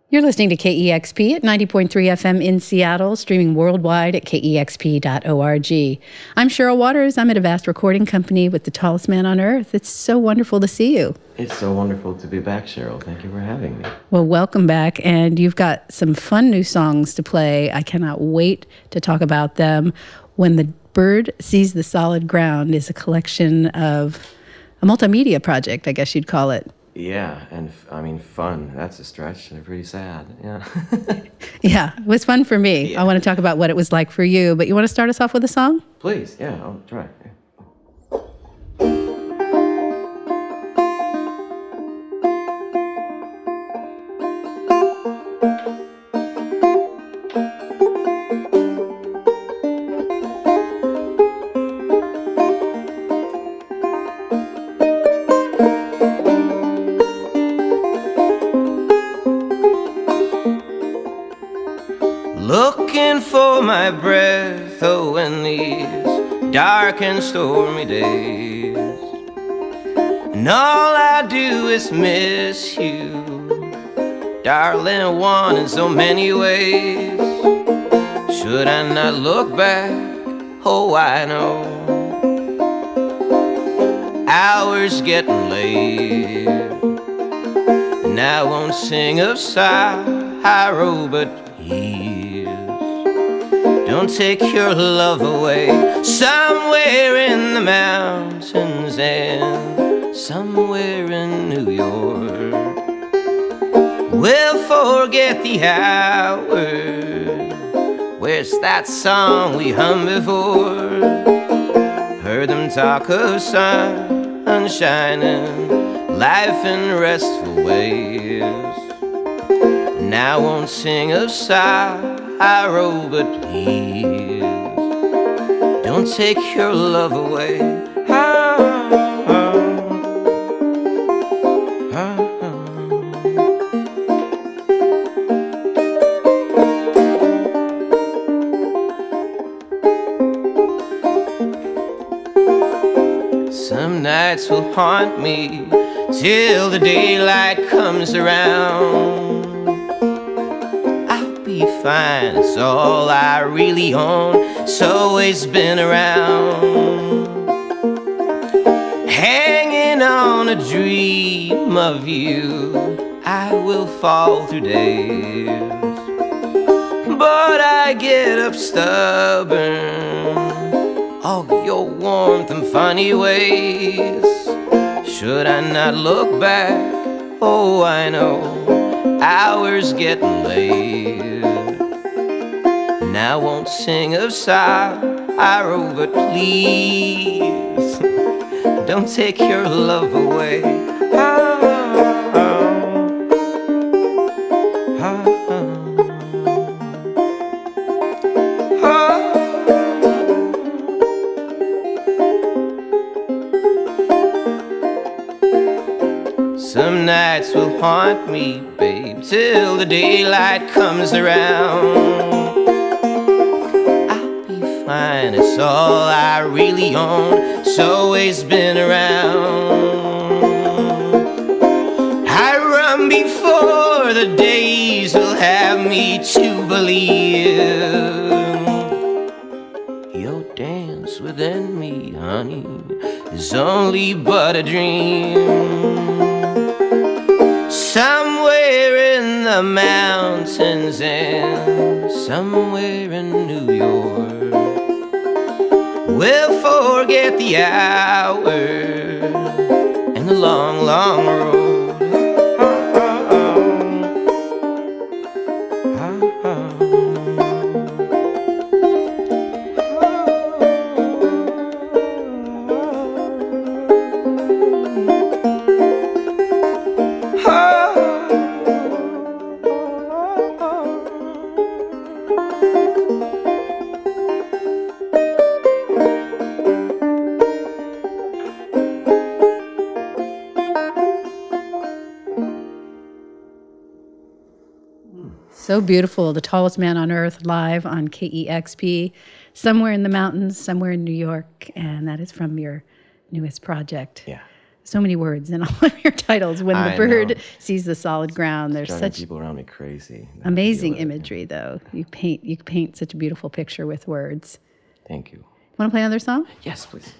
You're listening to KEXP at 90.3 FM in Seattle, streaming worldwide at kexp.org. I'm Cheryl Waters. I'm at a vast recording company with the tallest man on earth. It's so wonderful to see you. It's so wonderful to be back, Cheryl. Thank you for having me. Well, welcome back. And you've got some fun new songs to play. I cannot wait to talk about them. When the Bird Sees the Solid Ground is a collection of a multimedia project, I guess you'd call it. Yeah, and fun. That's a stretch and pretty sad. Yeah. Yeah, it was fun for me. Yeah. I want to talk about what it was like for you, but you want to start us off with a song? Please, yeah, I'll try. Looking for my breath, oh, in these dark and stormy days, and all I do is miss you, darling, one in so many ways. Should I not look back? Oh, I know hours getting late, and I won't sing of sorrow, but don't take your love away. Somewhere in the mountains and somewhere in New York, we'll forget the hours. Where's that song we hummed before? Heard them talk of sunshine and life in restful ways. And I won't sing of sorrow, but please don't take your love away. Some nights will haunt me till the daylight comes around. Fine, it's all I really own. It's always been around, hanging on a dream of you. I will fall through days, but I get up stubborn. All your warmth and funny ways. Should I not look back? Oh, I know hours getting late. I won't sing of sorrow, but please don't take your love away. Some nights will haunt me, babe, till the daylight comes around. Fine, it's all I really own. It's always been around. I run before the days will have me to believe your dance within me, honey, is only but a dream. Somewhere in the mountains and somewhere in New York, we'll forget the hour and the long, long road. So beautiful. The Tallest Man on Earth live on KEXP, somewhere in the mountains, somewhere in New York. And that is from your newest project. Yeah. So many words in all of your titles. When the bird sees the solid ground, there's Driving such people around me crazy. amazing imagery, though. You paint such a beautiful picture with words. Thank you. Want to play another song? Yes, please.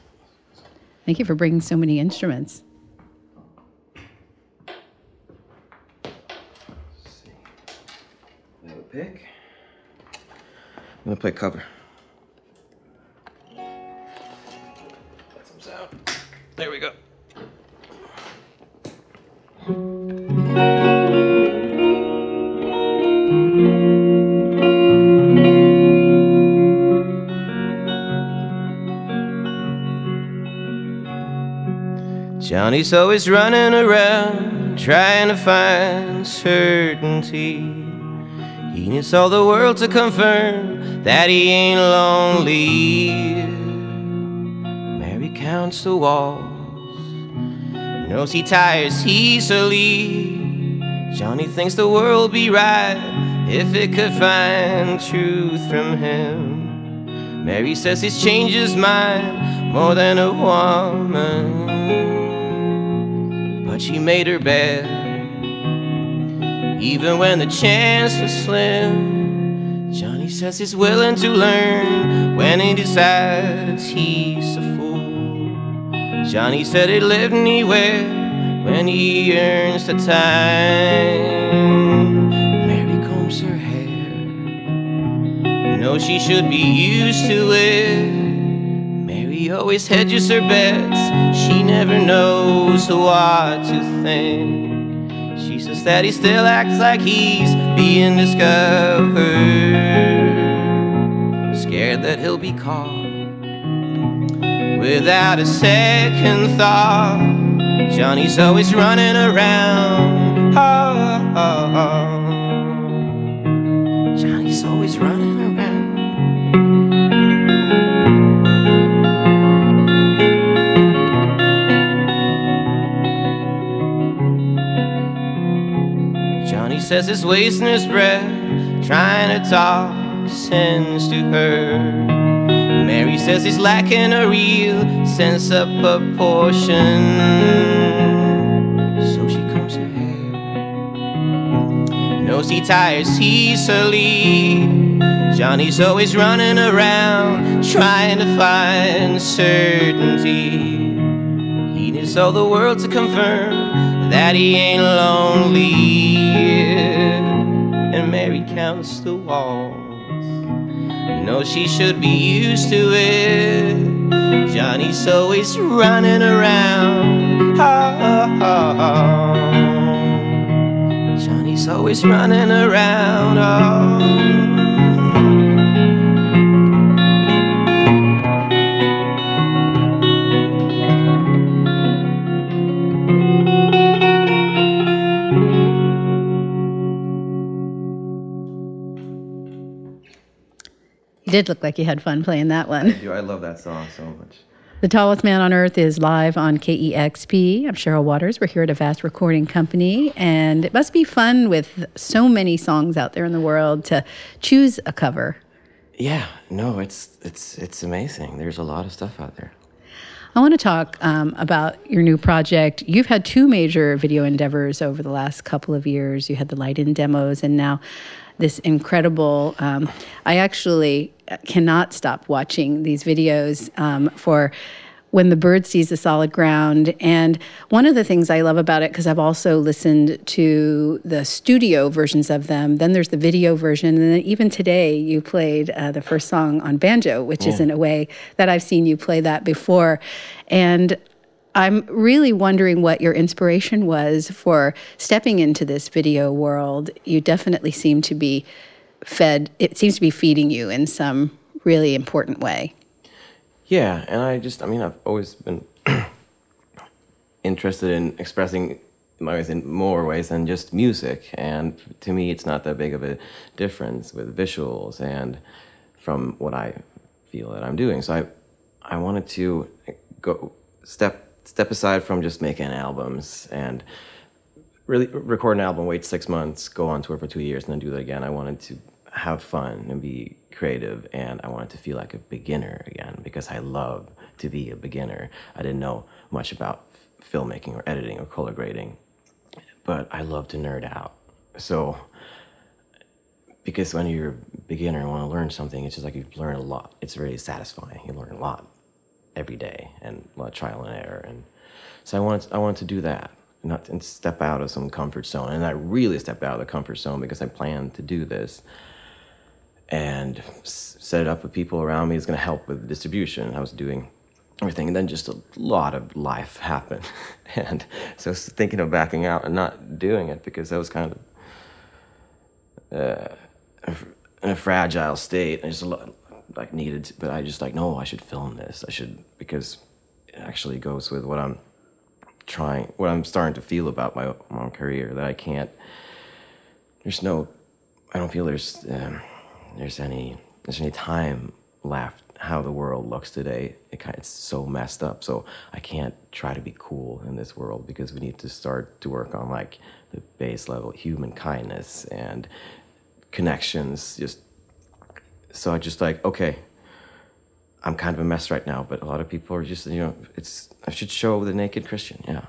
Thank you for bringing so many instruments. Let's see. I have a pick. I'm gonna play cover. Let some sound. There we go. Johnny's always running around trying to find certainty. He needs all the world to confirm that he ain't lonely. Mary counts the walls, knows he tires easily. Johnny thinks the world be right if it could find truth from him. Mary says he's changed his mind more than a woman, but she made her bed, even when the chance was slim. Johnny says he's willing to learn when he decides he's a fool. Johnny said he'd live anywhere when he earns the time. Mary combs her hair, knows she should be used to it. Mary always hedges her bets, she never knows what to think. She says that he still acts like he's being discovered, scared that he'll be caught without a second thought. Johnny's always running around. Johnny's always running around. Johnny says he's wasting his breath trying to talk sense to her. Mary says he's lacking a real sense of proportion, so she combs her hair, knows he tires easily. Johnny's always running around trying to find certainty. He needs all the world to confirm that he ain't lonely. And Mary counts the walls, knows she should be used to it. Johnny's always running around. Johnny's always running around. You did look like you had fun playing that one. I love that song so much. The Tallest Man on Earth is live on KEXP. I'm Cheryl Waters. We're here at a vast recording company, and it must be fun with so many songs out there in the world to choose a cover. Yeah, no, it's amazing. There's a lot of stuff out there. I want to talk about your new project. You've had two major video endeavors over the last couple of years. You had the Light-In demos, and now this incredible, I actually cannot stop watching these videos for When the Bird Sees the Solid Ground. And one of the things I love about it, because I've also listened to the studio versions of them, then there's the video version, and then even today you played the first song on banjo, which is in a way that I've seen you play that before. And I'm really wondering what your inspiration was for stepping into this video world. You definitely seem to be it seems to be feeding you in some really important way. Yeah, and I've always been interested in expressing my ways in more ways than just music. And to me, it's not that big of a difference with visuals and from what I feel that I'm doing. So I wanted to go step aside from just making albums and really record an album, wait 6 months, go on tour for 2 years, and then do that again. I wanted to have fun and be creative, and I wanted to feel like a beginner again, because I love to be a beginner. I didn't know much about filmmaking or editing or color grading, but I love to nerd out. So, because when you're a beginner and want to learn something, it's just like you learn a lot. It's really satisfying. You learn a lot every day and a lot of trial and error. And so I wanted to do that, and step out of some comfort zone. And I really stepped out of the comfort zone because I planned to do this and set it up with people around me who's going to help with the distribution. I was doing everything, and then just a lot of life happened. And so I was thinking of backing out and not doing it because I was kind of in a fragile state. I just like needed to, but I just like, no, I should film this. I should, because it actually goes with what I'm starting to feel about my own career, that I can't, I don't feel there's any time left. How the world looks today, it's so messed up. So I can't try to be cool in this world, because we need to start to work on like the base level human kindness and connections. So I just like, okay, I'm kind of a mess right now, but a lot of people are just, I should show the naked Christian. Yeah.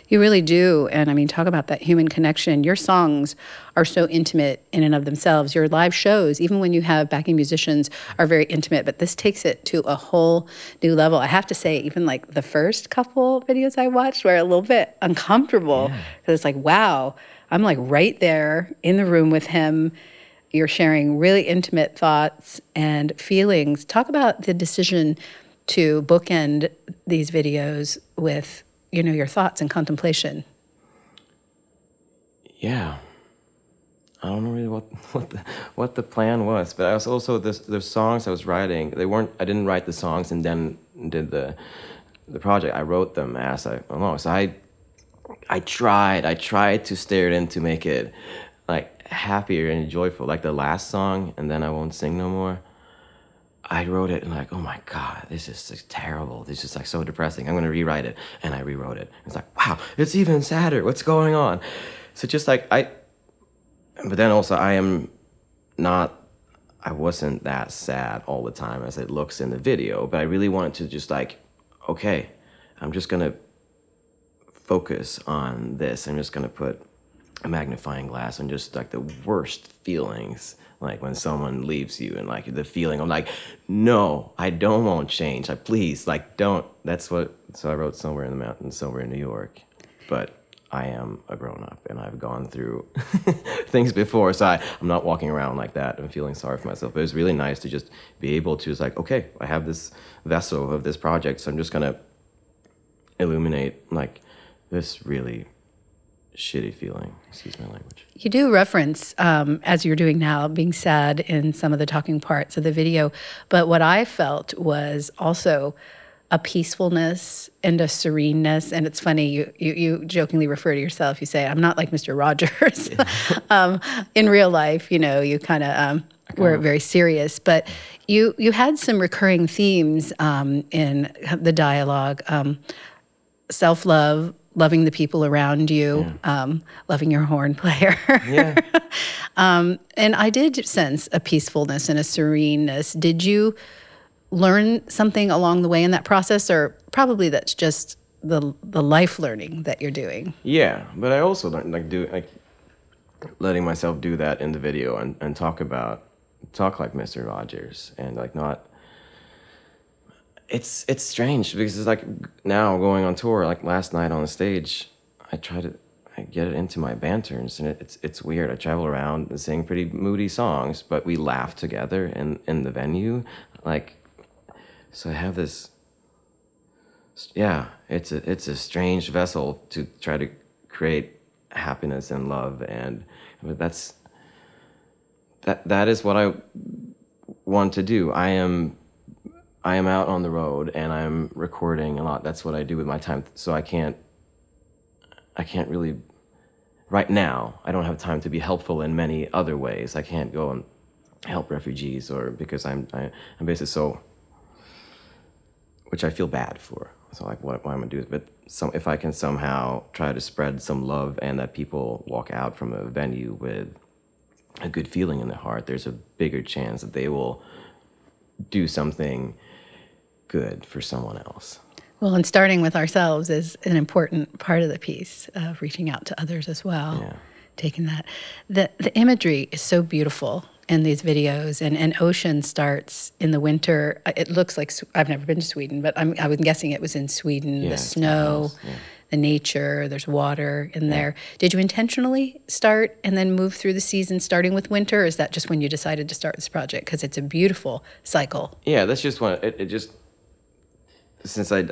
You really do. And I mean, talk about that human connection. Your songs are so intimate in and of themselves. Your live shows, even when you have backing musicians, are very intimate, but this takes it to a whole new level. I have to say, even like the first couple videos I watched were a little bit uncomfortable, because it's like, wow, I'm like right there in the room with him. You're sharing really intimate thoughts and feelings. Talk about the decision to bookend these videos with, your thoughts and contemplation. Yeah. I don't know really what the plan was, but I was also, the songs I was writing, I didn't write the songs and then did the project. I wrote them as I went along. So I tried to steer it in to make it like happier and joyful, like the last song, and then I Won't Sing No More. I wrote it and like, oh my God, this is like terrible. This is like so depressing. I'm gonna rewrite it. And I rewrote it. It's like, wow, it's even sadder. What's going on? So just like but then also I wasn't that sad all the time as it looks in the video, but I really wanted to just like, okay, I'm just gonna focus on this. I'm just gonna put a magnifying glass on just like the worst feelings, like when someone leaves you and like the feeling of like, no, I don't want change. Please, like, don't. So I wrote Somewhere in the Mountains, Somewhere in New York. But I am a grown-up and I've gone through things before, so I'm not walking around like that and feeling sorry for myself. But it was really nice to just be able to, it's like, okay, I have this vessel of this project, so I'm just gonna illuminate like this really shitty feeling, excuse my language. You do reference, as you're doing now, being sad in some of the talking parts of the video, but what I felt was also a peacefulness and a sereneness. And it's funny, you jokingly refer to yourself, you say, I'm not like Mr. Rogers. In real life, you kind of were very serious, but you had some recurring themes in the dialogue, self-love, loving the people around you, loving your horn player. Yeah. And I did sense a peacefulness and a sereneness. Did you learn something along the way in that process, or probably that's just the life learning that you're doing? Yeah, but I also learned letting myself do that in the video and talk like Mr. Rogers and like not. It's strange because it's like now going on tour, like last night on the stage, I get it into my banters, and it's weird. I travel around and sing pretty moody songs, but we laugh together in the venue, like. So I have this. Yeah, it's a strange vessel to try to create happiness and love, but that is what I want to do. I am out on the road and I'm recording a lot. That's what I do with my time. So I can't really, right now, I don't have time to be helpful in many other ways. I can't go and help refugees because I'm basically so, which I feel bad for. So like, what am I gonna do? But if I can somehow try to spread some love and that people walk out from a venue with a good feeling in their heart, there's a bigger chance that they will do something good for someone else. Well, and starting with ourselves is an important part of the piece of reaching out to others as well. Yeah. Taking that. The imagery is so beautiful in these videos, and ocean starts in the winter. It looks like, I've never been to Sweden, but I was guessing it was in Sweden. Yeah, the it's snow, yeah. the nature, there's water in there. Did you intentionally start and then move through the season starting with winter, or is that just when you decided to start this project? Because it's a beautiful cycle. Yeah, that's just one. It just, since I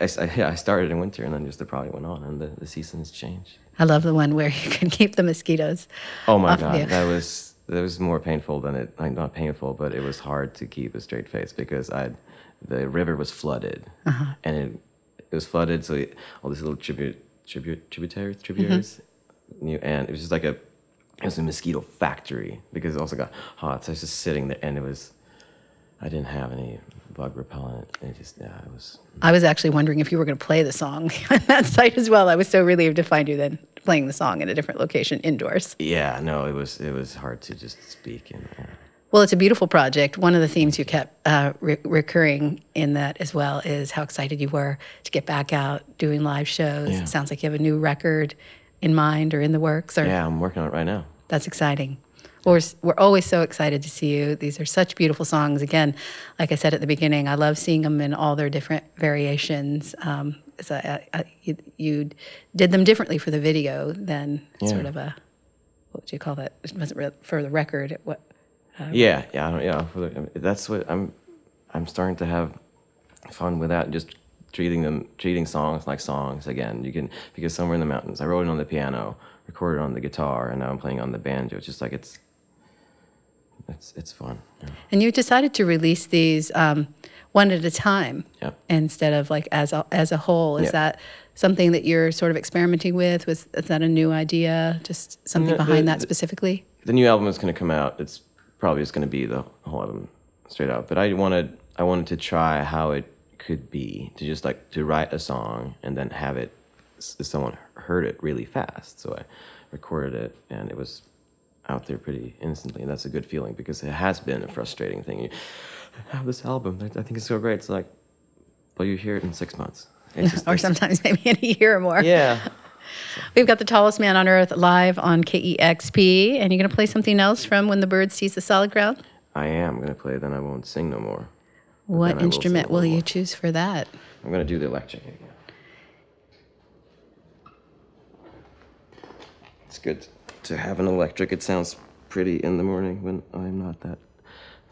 started in winter, and then just the project went on, and the seasons changed. I love the one where you can keep the mosquitoes. Oh my off of you. God, that was more painful than it. Not painful, but it was hard to keep a straight face because the river was flooded, and it was flooded. So all these little tributaries, and it was just like it was a mosquito factory because it also got hot. So I was just sitting there, and I didn't have any bug repellent. It was. I was actually wondering if you were going to play the song on that site as well. I was so relieved to find you then playing the song in a different location indoors. Yeah, no, it was hard to just speak. And Well, it's a beautiful project. One of the themes you kept recurring in that as well is how excited you were to get back out doing live shows. Yeah. It sounds like you have a new record in mind or in the works. Or yeah, I'm working on it right now. That's exciting. We're always so excited to see you. These are such beautiful songs. Again, like I said at the beginning, I love seeing them in all their different variations. You did them differently for the video than sort of a, what would you call that? It wasn't for the record. What? That's what I'm starting to have fun with that. Just treating songs like songs again. Because Somewhere in the Mountains, I wrote it on the piano, recorded on the guitar, and now I'm playing on the banjo. It's just like it's fun. Yeah. And you decided to release these one at a time instead of like as a whole. Is that something that you're sort of experimenting with? Is that a new idea? Just something behind that specifically? The new album is going to come out. It's probably just going to be the whole album straight out. But I wanted to try how it could be to just like to write a song and then have it. Someone heard it really fast, so I recorded it, and it was out there pretty instantly, and that's a good feeling because it has been a frustrating thing. You have this album, I think it's so great. It's like, well, you hear it in 6 months. Or sometimes maybe in a year or more. Yeah. We've got The Tallest Man on Earth live on KEXP, and you're going to play something else from When the Bird Sees the Solid Ground? I am going to play Then I Won't Sing No More. What instrument will you choose for that? I'm going to do the electric again. It's good to have an electric. It sounds pretty in the morning when I'm not that.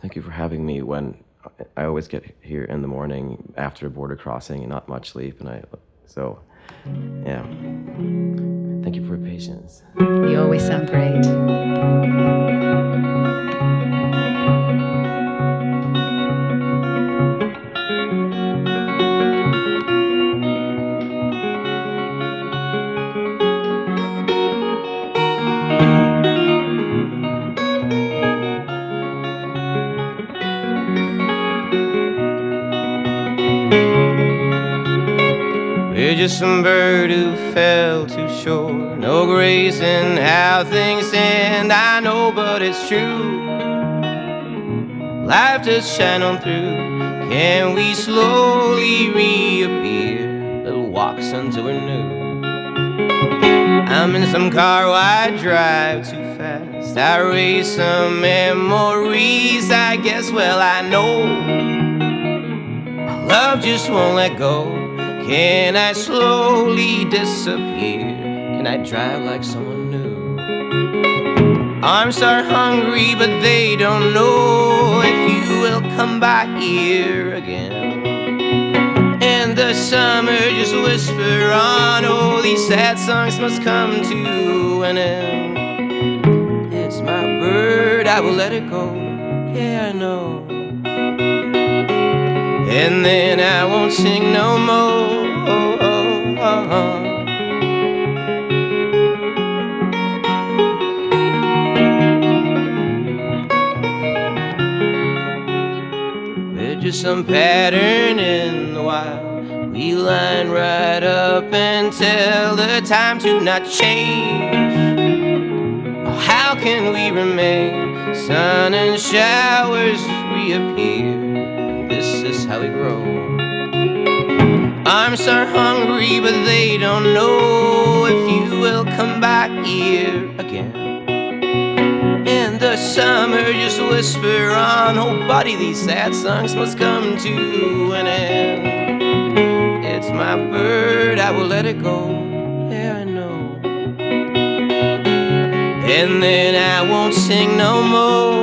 Thank you for having me when I always get here in the morning after a border crossing and not much sleep. Thank you for your patience. You always sound great. We're just some bird who fell too short. No grace in how things end, I know, but it's true. Life does shine on through. Can we slowly reappear? Little walks until we're new. I'm in some car I drive too fast. I race some memories, I guess, well, I know love just won't let go. Can I slowly disappear? Can I drive like someone new? Arms are hungry, but they don't know if you will come by here again. And the summer just whisper on, oh, these sad songs must come to an end. It's my bird, I will let it go, yeah, I know. And then I won't sing no more. We're just some pattern in the wild. We line right up until the time to not change. Oh, how can we remain? Sun and showers reappear. This is how we grow. Arms are hungry, but they don't know if you will come back here again. In the summer, just whisper on, oh buddy, these sad songs must come to an end. It's my bird, I will let it go, yeah I know. And then I won't sing no more.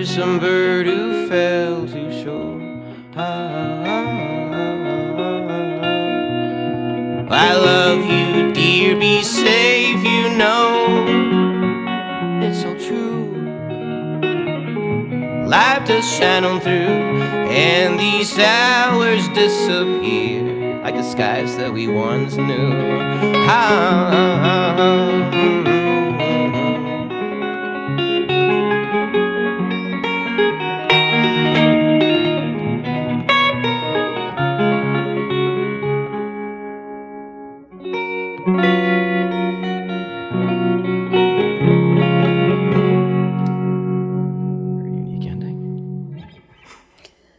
Some bird who fell to shore. I love you, dear, be safe, you know it's so true. Life does shine on through, and these hours disappear like the skies that we once knew.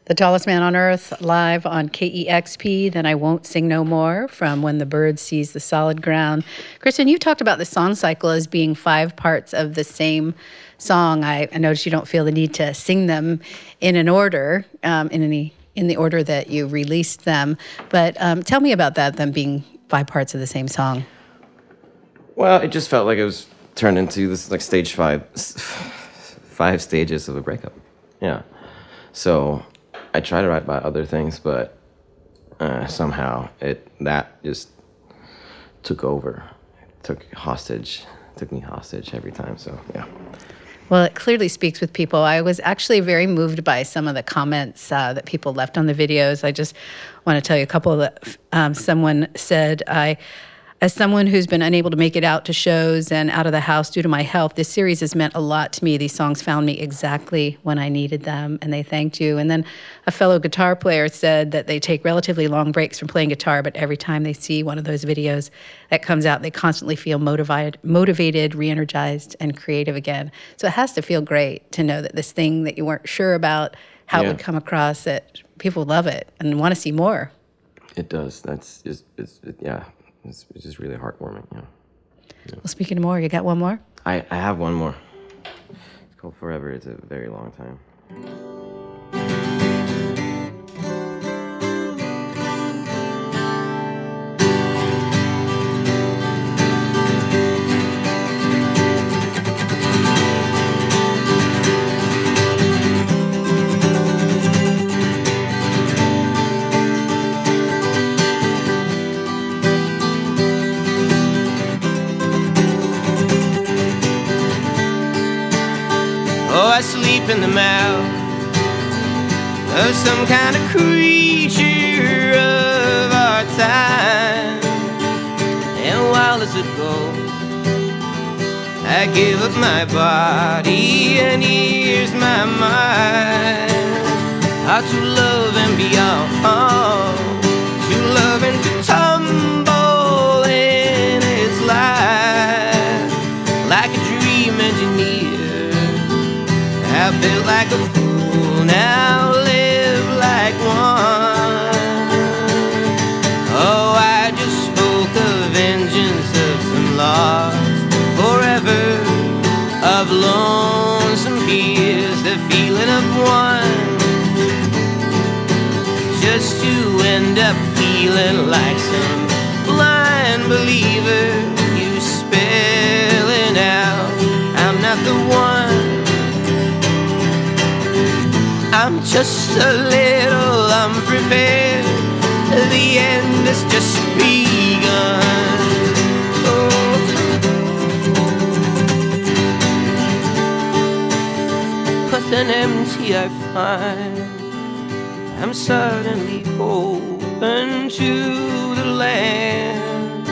The Tallest Man on Earth, live on KEXP, Then I Won't Sing No More, from When the Bird Sees the Solid Ground. Kristen, you talked about the song cycle as being 5 parts of the same song. I noticed you don't feel the need to sing them in an order, in the order that you released them. But tell me about that, them being 5 parts of the same song. Well, it just felt like it was turned into this like stage 5 stages of a breakup. Yeah. So I tried to write about other things, but somehow that just took over. It took me hostage every time. So yeah. Well, it clearly speaks with people. I was actually very moved by some of the comments that people left on the videos. I just want to tell you a couple that someone said, as someone who's been unable to make it out to shows and out of the house due to my health, this series has meant a lot to me. These songs found me exactly when I needed them, and they thanked you. And then a fellow guitar player said that they take relatively long breaks from playing guitar, but every time they see one of those videos that comes out, they constantly feel motivated, re-energized, and creative again. So it has to feel great to know that this thing that you weren't sure about how it would come across, that people love it and want to see more. It does. That's just, it's just really heartwarming, yeah. Well, speaking of more, you got one more? I have one more. It's called Forever. It's a very long time. I sleep in the mouth of some kind of creature of our time. And while as it goes, I give up my body and here's my mind. How to love and beyond, to love and to tumble in its life, like a dream engineer. I built like a fool, now live like one. Oh, I just spoke of vengeance of some lost forever, of lonesome fears, the feeling of one, just to end up feeling like some blind believer. You spelling out, I'm not the one. I'm just a little unprepared. The end has just begun. Oh. But then empty I find, I'm suddenly open to the land,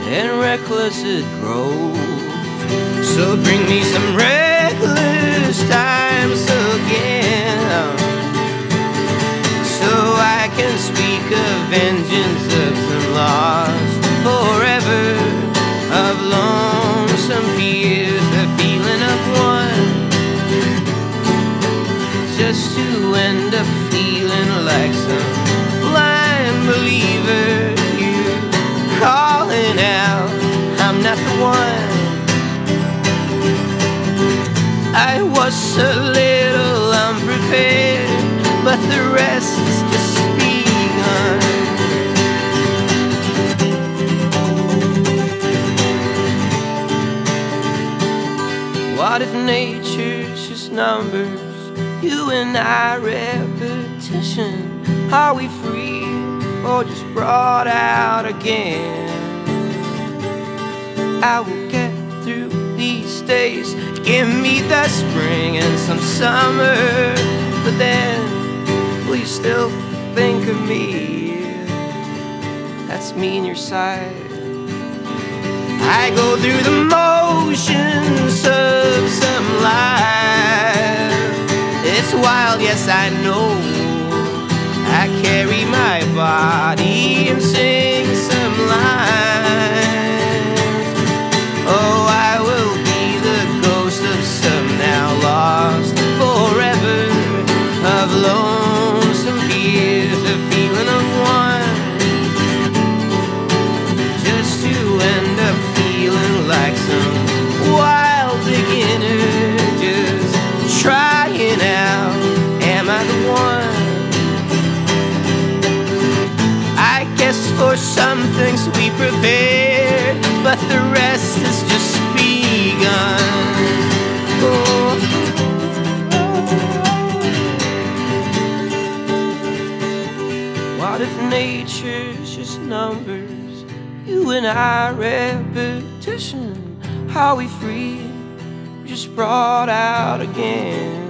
and reckless it grows. So bring me some reckless times again, so I can speak of vengeance of some lost forever, of lonesome fears, the feeling of one, just to end up feeling like some blind believer. You calling out, I'm not the one. I was a little unprepared, but the rest is just begun. What if nature's just numbers? You and I repetition. Are we free or just brought out again? I will get through these days. Give me the spring and some summer, but then will you still think of me? That's me in your side. I go through the motions of some life. It's wild, yes I know. I carry my body and sing some lines. Oh, I will be the ghost of some now lost forever, of lonesome fears, the feeling of one, just to end up feeling like some wild beginner, just trying out, am I the one? I guess for some things we prepare, but the rest is just begun. Oh. What if nature's just numbers? You and I repetition. Are we free? Just brought out again.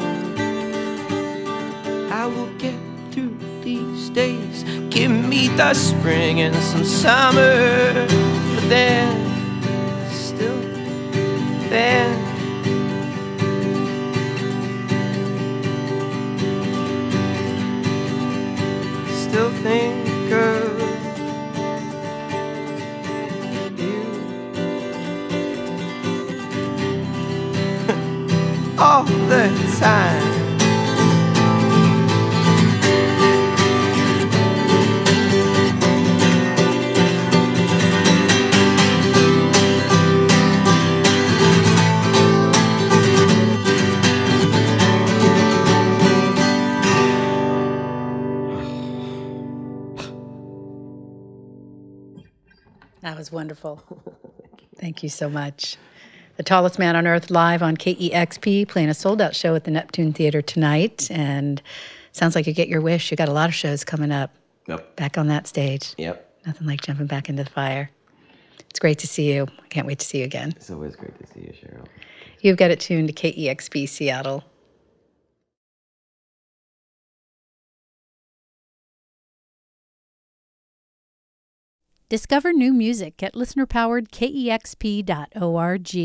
I will get through these days. Give me the spring and some summer, but then, still, then, still think of you all the time. That was wonderful. Thank you so much. The Tallest Man on Earth live on KEXP, playing a sold-out show at the Neptune Theater tonight. And sounds like you get your wish. You got a lot of shows coming up. Yep. Back on that stage. Yep. Nothing like jumping back into the fire. It's great to see you. I can't wait to see you again. It's always great to see you, Cheryl. You've got it tuned to KEXP Seattle. Discover new music at listener-powered KEXP.org.